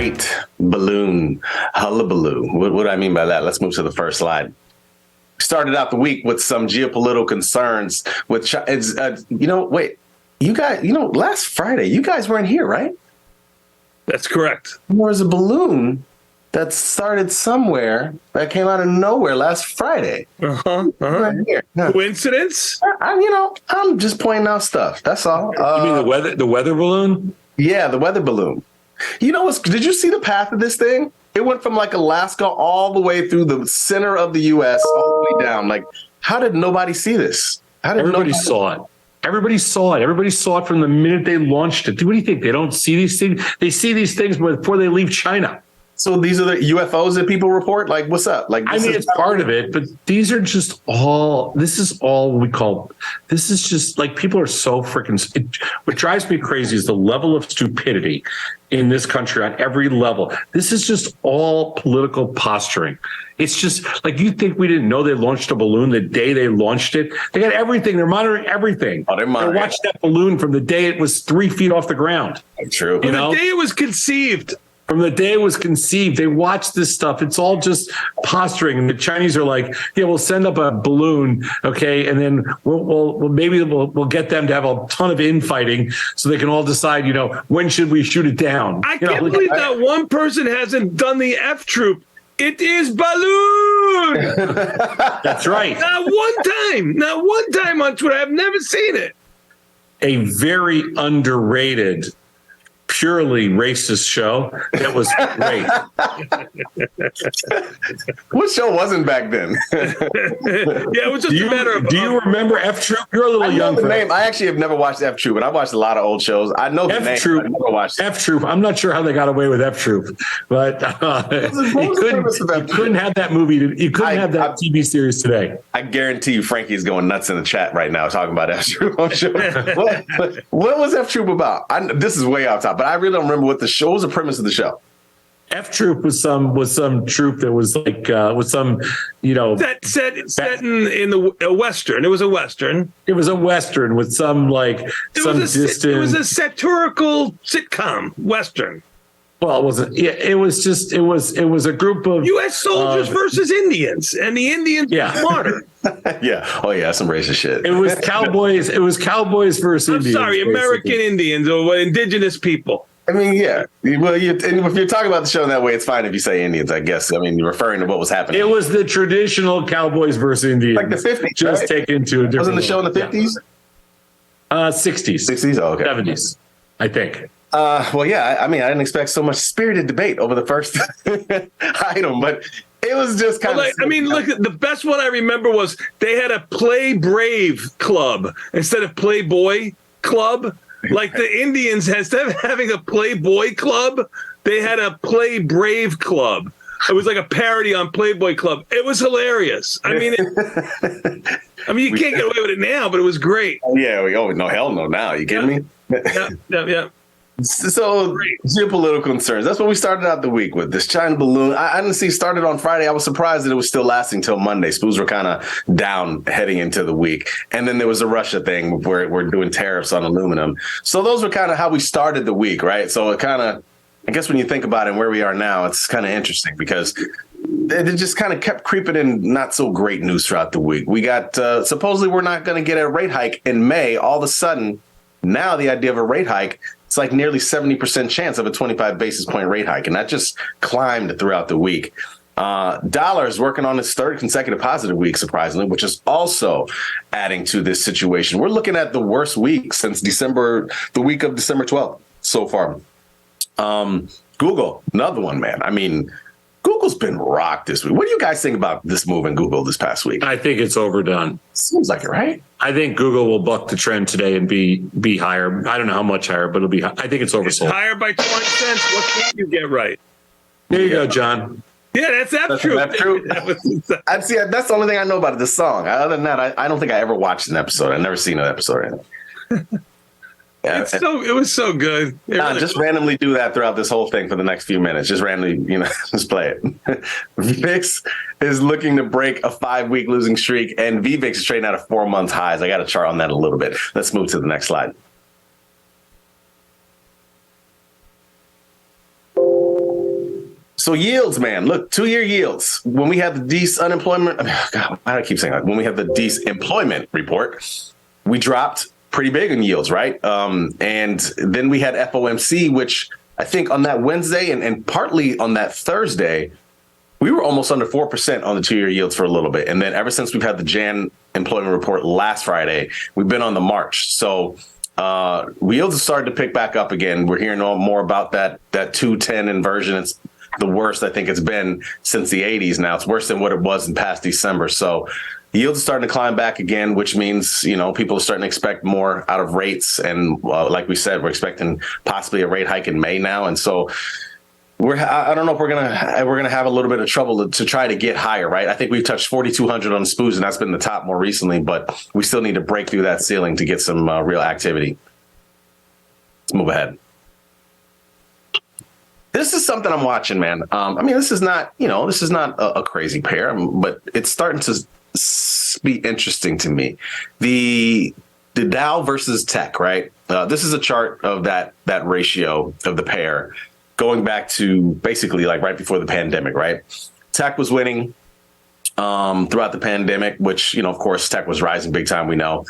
great balloon hullabaloo. What do I mean by that? Let's move to the first slide. Started out the week with some geopolitical concerns with, last Friday, you guys weren't here, right? That's correct. There was a balloon that started somewhere that came out of nowhere last Friday. Right here. Coincidence? I'm just pointing out stuff. That's all. You mean the weather balloon? Yeah, the weather balloon. Did you see the path of this thing? It went from like Alaska all the way through the center of the U.S. all the way down. Like, how did nobody see this? Everybody saw it. Everybody saw it. Everybody saw it from the minute they launched it. What do you think? They don't see these things? They see these things before they leave China. So these are the UFOs that people report? Like, what's up? Like, it's part of it, but these are just this is just like, people are so freaking, what drives me crazy is the level of stupidity in this country on every level. This is just all political posturing. It's just like, you think we didn't know they launched a balloon the day they launched it? They got everything. They're monitoring everything. Oh, they're monitoring. They watched that balloon from the day it was 3 feet off the ground. True. From the day it was conceived. From the day it was conceived, they watch this stuff. It's all just posturing. And the Chinese are like, yeah, we'll send up a balloon, okay, and then we'll get them to have a ton of infighting so they can all decide, when should we shoot it down. I can't believe that one person hasn't done the F troop. It is balloon. That's right. Not one time on Twitter. I've never seen it. A very underrated, purely racist show that was great. What show wasn't back then? Yeah, it was just a matter of. Do you remember F Troop? You're a little young. The name. I actually have never watched F Troop, but I've watched a lot of old shows. I know the name. F Troop. I never watched F Troop. I'm not sure how they got away with F Troop, but you couldn't have that movie. You couldn't have that TV series today. I guarantee you, Frankie's going nuts in the chat right now talking about F Troop. I'm sure. What was F Troop about? This is way off top, but I really don't remember what was the premise of the show. F Troop was some troop that was like that set in a western. It was a western. It was a western with some distant. It was a satirical sitcom western. Well, it wasn't. Yeah, it was a group of U.S. soldiers versus Indians, and the Indians were smarter. Yeah. Oh yeah, some racist shit. It was cowboys. It was cowboys versus Indians. I'm sorry, basically. American Indians or indigenous people. I mean, yeah. Well, and if you're talking about the show in that way, it's fine if you say Indians, I guess. I mean, you're referring to what was happening. It was the traditional cowboys versus Indians. Like the 50s. Just taken to a different. Wasn't the show in the 50s? 60s. 60s? Oh, okay. 70s, I think. Well, yeah. I mean, I didn't expect so much spirited debate over the first item, but it was just kind of. Look, the best one I remember was they had a Play Brave club instead of Playboy club. Like the Indians, instead of having a Playboy club, they had a Play Brave club. It was like a parody on Playboy Club. It was hilarious. I mean, you can't get away with it now, but it was great. Yeah. No, hell no. Now, you kidding me? Yeah. So geopolitical concerns. That's what we started out the week with. This China balloon. I didn't see it started on Friday. I was surprised that it was still lasting till Monday. Spoos were kind of down heading into the week. And then there was a Russia thing where we're doing tariffs on aluminum. So those were kind of how we started the week, right? So it kind of, I guess when you think about it and where we are now, it's kind of interesting because it just kind of kept creeping in not so great news throughout the week. We got supposedly we're not going to get a rate hike in May. All of a sudden, now the idea of a rate hike, it's like nearly 70% chance of a 25 basis point rate hike. And that just climbed throughout the week. Dollar is working on its third consecutive positive week, surprisingly, which is also adding to this situation. We're looking at the worst week since the week of December 12th so far. Google, another one, man. I mean, Google's been rocked this week. What do you guys think about this move in Google this past week? I think it's overdone. Seems like it, right? I think Google will buck the trend today and be higher. I don't know how much higher, but it'll be. I think it's oversold. It's higher by 20 cents. What can't you get right? There you go, John. Yeah, that's true. That's true. I'd see. That's the only thing I know about this song. Other than that, I don't think I ever watched an episode. I've never seen an episode. Yeah, it was so good. Just randomly do that throughout this whole thing for the next few minutes. Just randomly, just play it. VIX is looking to break a 5-week losing streak, and VVIX is trading out of 4 months highs. I got a chart on that a little bit. Let's move to the next slide. So yields, man, look, 2-year yields. When we had the unemployment, God, why do I keep saying that? When we had the employment report, we dropped pretty big in yields, right? And then we had FOMC, which I think on that Wednesday and partly on that Thursday, we were almost under 4% on the 2-year yields for a little bit. And then ever since we've had the Jan employment report last Friday, we've been on the march. So yields have started to pick back up again. We're hearing more about that 210 inversion. It's the worst I think it's been since the 80s now. It's worse than what it was in past December. So yields are starting to climb back again, which means, people are starting to expect more out of rates. And like we said, we're expecting possibly a rate hike in May now. And so I don't know if we're gonna have a little bit of trouble to try to get higher, right? I think we've touched 4,200 on the SPOOs, and that's been the top more recently. But we still need to break through that ceiling to get some real activity. Let's move ahead. This is something I'm watching, man. This is not a crazy pair, but it's starting to be interesting to me. The Dow versus tech, right? This is a chart of that ratio of the pair, going back to basically like right before the pandemic, right? Tech was winning throughout the pandemic, which, of course, tech was rising big time, we know.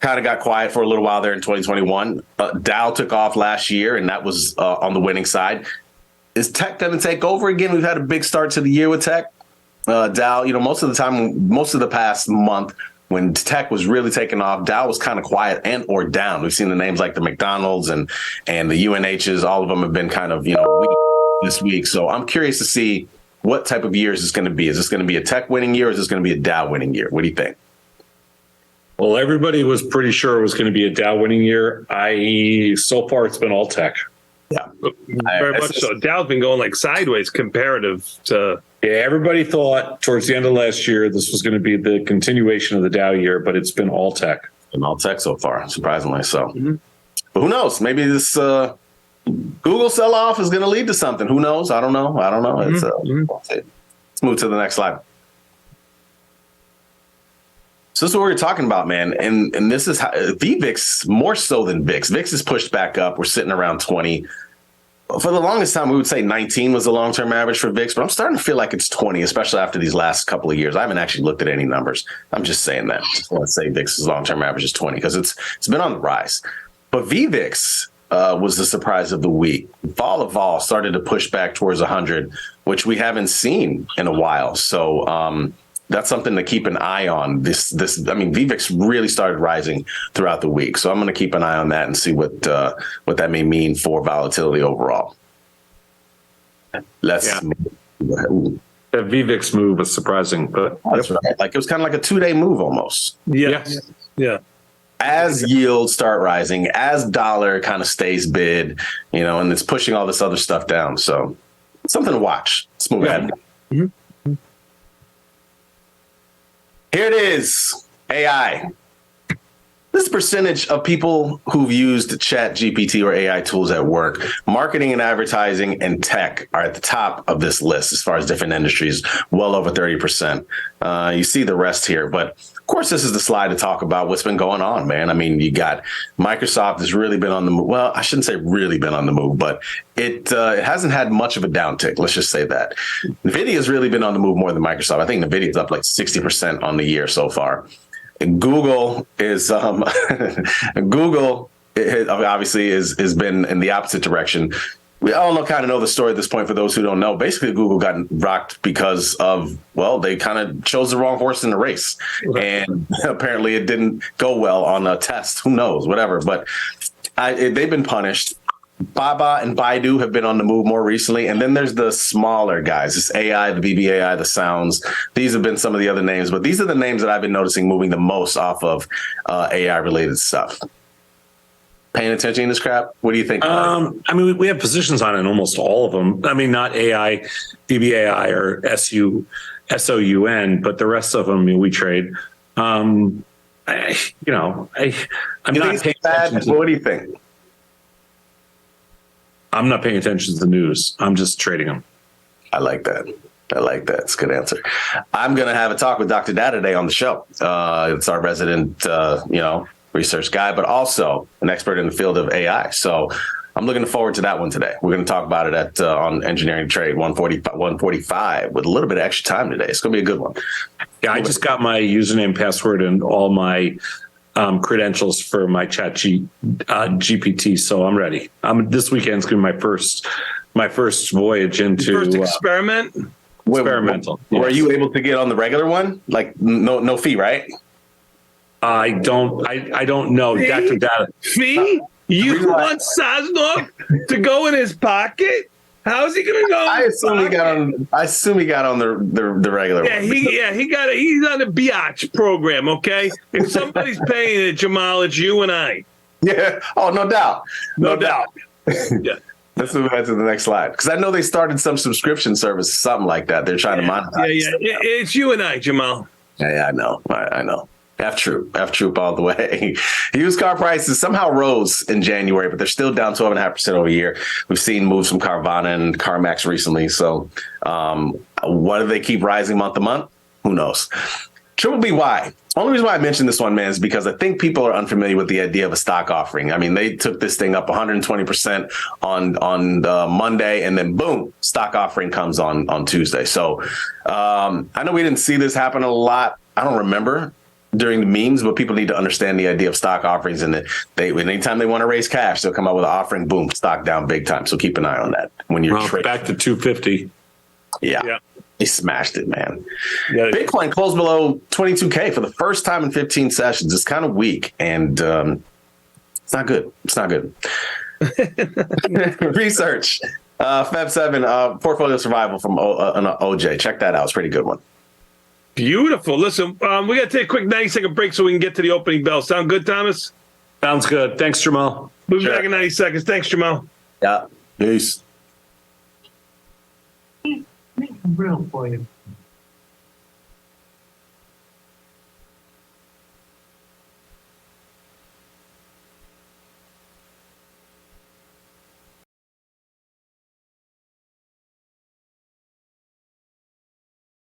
Kind of got quiet for a little while there in 2021. Dow took off last year, and that was on the winning side. Is tech going to take over again? We've had a big start to the year with tech. Dow, most of the past month, when tech was really taking off, Dow was kind of quiet and or down. We've seen the names like the McDonald's and the UNHs. All of them have been kind of, weak this week. So I'm curious to see what type of year is this going to be. Is this going to be a tech winning year, or is this going to be a Dow winning year? What do you think? Well, everybody was pretty sure it was going to be a Dow winning year. So far, it's been all tech. Yeah, very much so. Dow's been going like sideways comparative to. Yeah, everybody thought towards the end of last year this was going to be the continuation of the Dow year, but it's been all tech. And all tech so far, surprisingly so. Mm-hmm. But who knows? Maybe this Google sell-off is going to lead to something. Who knows? I don't know. Mm-hmm. Let's move to the next slide. So this is what we're talking about, man. And this is how VVIX more so than VIX. VIX is pushed back up. We're sitting around 20. For the longest time, we would say 19 was the long-term average for VIX, but I'm starting to feel like it's 20, especially after these last couple of years. I haven't actually looked at any numbers. I'm just saying that. Just want to say VIX's long-term average is 20 because it's been on the rise. But VVIX was the surprise of the week. Vol of vol started to push back towards 100, which we haven't seen in a while. So that's something to keep an eye on. VVIX really started rising throughout the week. So I'm going to keep an eye on that and see what that may mean for volatility overall. Let's. Yeah. The VVIX move was surprising, but that's right. Like it was kind of like a 2-day move almost. Yes. Yeah. As yields start rising, as dollar kind of stays bid, and it's pushing all this other stuff down. So something to watch. Let's move ahead. Mm-hmm. Here it is, AI. This percentage of people who've used Chat GPT or AI tools at work. Marketing and advertising and tech are at the top of this list as far as different industries, well over 30%. You see the rest here, but of course, this is the slide to talk about what's been going on, man. I mean, you got Microsoft has really been on the move. Well, I shouldn't say really been on the move, but it hasn't had much of a downtick. Let's just say that. NVIDIA has really been on the move more than Microsoft. I think NVIDIA's up like 60% on the year so far. And Google is Google obviously has been in the opposite direction. We all kind of know the story at this point. For those who don't know, basically Google got rocked because of, they kind of chose the wrong horse in the race, and apparently it didn't go well on a test. Who knows? Whatever. But they've been punished. Baba and Baidu have been on the move more recently. And then there's the smaller guys, this AI, the BBAI, the Sounds. These have been some of the other names, but these are the names that I've been noticing moving the most off of AI related stuff. Paying attention to this crap? What do you think? We have positions on it in almost all of them. I mean, not AI, BBAI or SOUN, but the rest of them we trade. I'm not paying attention. What do you think? I'm not paying attention to the news. I'm just trading them. I like that. It's a good answer. I'm going to have a talk with Dr. Data today on the show. It's our resident, research guy, but also an expert in the field of AI. So I'm looking forward to that one today. We're going to talk about it at on Engineering Trade 145 with a little bit of extra time today. It's going to be a good one. Yeah, I just got my username, password, and all my credentials for my GPT, so I'm ready. This weekend's going to be my first voyage into First experiment. Experimental. Were Yes. you able to get on the regular one? Like no fee, right? I don't know. Fee? Dr. Data. Fee? You want Sosnov to go in his pocket? How's he gonna go? I assume he got on the regular Yeah, one. he's on the biatch program. Okay, if somebody's paying it, Jamal, it's you and I. Yeah. Oh, no doubt. No doubt. Yeah. Let's move on to the next slide, because I know they started some subscription service, something like that. They're trying to monetize. Yeah. It's you and I, Jamal. Yeah, I know. I know. F troop all the way. Used car prices somehow rose in January, but they're still down 12.5% over a year. We've seen moves from Carvana and CarMax recently. So why do they keep rising month to month? Who knows? Triple BY. Only reason why I mentioned this one, man, is because I think people are unfamiliar with the idea of a stock offering. I mean, they took this thing up 120% on Monday, and then boom, stock offering comes on Tuesday. So I know we didn't see this happen a lot. I don't remember during the memes, but people need to understand the idea of stock offerings, and that anytime they want to raise cash, they'll come out with an offering, boom, stock down big time. So keep an eye on that when you're trading. Back to 250. Yeah. They smashed it, man. Yeah. Bitcoin closed below 22K for the first time in 15 sessions. It's kind of weak, and it's not good. It's not good. Research. Feb 7, portfolio survival from OJ. Check that out. It's a pretty good one. Beautiful. Listen, we got to take a quick 90-second break so we can get to the opening bell. Sound good, Thomas? Sounds good. Thanks, Jamal. We'll be back in 90 seconds. Thanks, Jamal. Yeah. Peace. Real for you.